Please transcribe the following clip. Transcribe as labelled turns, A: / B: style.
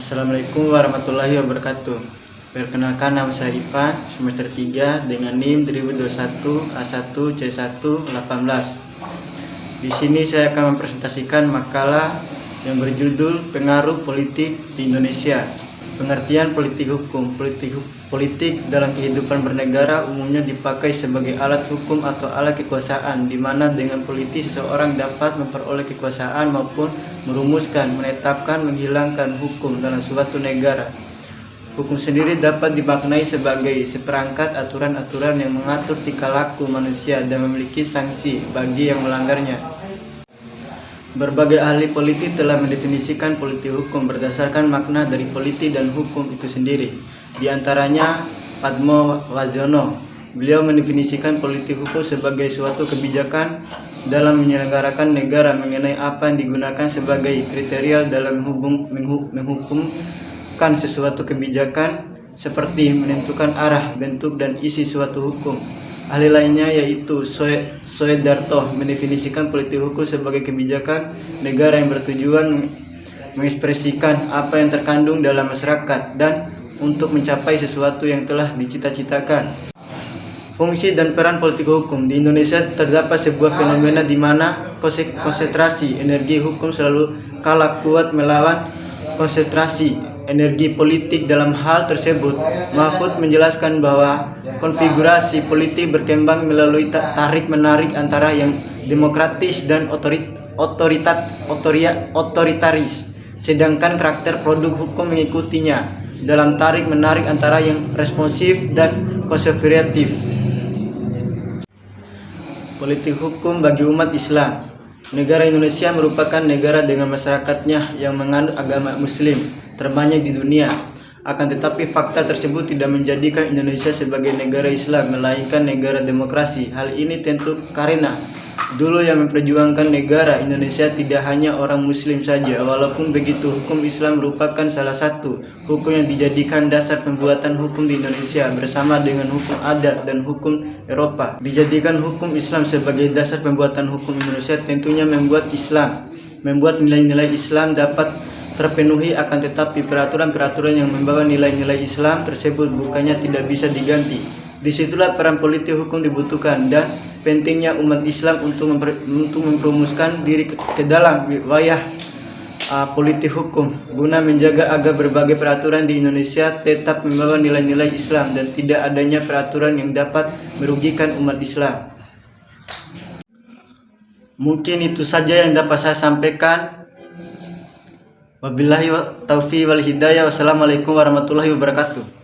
A: Assalamualaikum warahmatullahi wabarakatuh. Perkenalkan, nama saya Ivan, semester 3 dengan NIM 2021 A1 C1 18. Di sini saya akan mempresentasikan makalah yang berjudul Pengaruh Politik di Indonesia. Pengertian politik hukum. Politik dalam kehidupan bernegara umumnya dipakai sebagai alat hukum atau alat kekuasaan, di mana dengan politik seseorang dapat memperoleh kekuasaan maupun merumuskan, menetapkan, menghilangkan hukum dalam suatu negara. Hukum sendiri dapat dimaknai sebagai seperangkat aturan-aturan yang mengatur tingkah laku manusia dan memiliki sanksi bagi yang melanggarnya. Berbagai ahli politik telah mendefinisikan politik hukum berdasarkan makna dari politik dan hukum itu sendiri. Di antaranya Padmo Waziono. Beliau mendefinisikan politik hukum sebagai suatu kebijakan dalam menyelenggarakan negara mengenai apa yang digunakan sebagai kriteria dalam menghukumkan sesuatu kebijakan, seperti menentukan arah, bentuk, dan isi suatu hukum. Ahli lainnya yaitu Soedarto mendefinisikan politik hukum sebagai kebijakan negara yang bertujuan mengekspresikan apa yang terkandung dalam masyarakat dan untuk mencapai sesuatu yang telah dicita-citakan. Fungsi dan peran politik hukum. Di Indonesia terdapat sebuah fenomena di mana konsentrasi energi hukum selalu kalah kuat melawan konsentrasi energi politik dalam hal tersebut. Mahfud menjelaskan bahwa konfigurasi politik berkembang melalui tarik-menarik antara yang demokratis dan otoritaris, sedangkan karakter produk hukum mengikutinya dalam tarik-menarik antara yang responsif dan konservatif. Politik hukum bagi umat Islam. Negara Indonesia merupakan negara dengan masyarakatnya yang menganut agama Muslim terbanyak di dunia. Akan tetapi fakta tersebut tidak menjadikan Indonesia sebagai negara Islam, melainkan negara demokrasi. Hal ini tentu karena dulu yang memperjuangkan negara Indonesia tidak hanya orang Muslim saja. Walaupun begitu, hukum Islam merupakan salah satu hukum yang dijadikan dasar pembuatan hukum di Indonesia bersama dengan hukum adat dan hukum Eropa. Dijadikan hukum Islam sebagai dasar pembuatan hukum Indonesia tentunya membuat nilai-nilai Islam dapat terpenuhi, akan tetapi peraturan-peraturan yang membawa nilai-nilai Islam tersebut bukannya tidak bisa diganti. Disitulah peran politik hukum dibutuhkan dan pentingnya umat Islam untuk memperumuskan diri ke dalam wilayah politik hukum guna menjaga agar berbagai peraturan di Indonesia tetap membawa nilai-nilai Islam dan tidak adanya peraturan yang dapat merugikan umat Islam. Mungkin itu saja yang dapat saya sampaikan. Wabillahi taufiq wal hidayah. Wassalamualaikum warahmatullahi wabarakatuh.